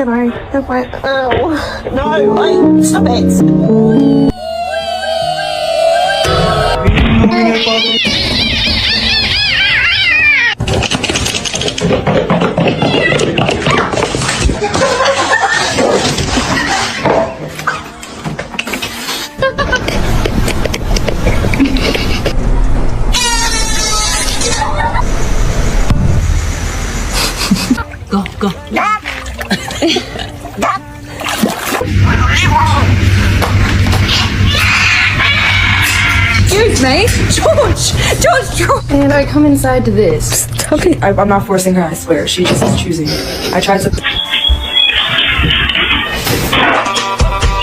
Can I have my... Oh, no, wait, stop it. Go. Excuse me? George! And I come inside to this. Stop it. I'm not forcing her, I swear. She just is choosing. I tried to...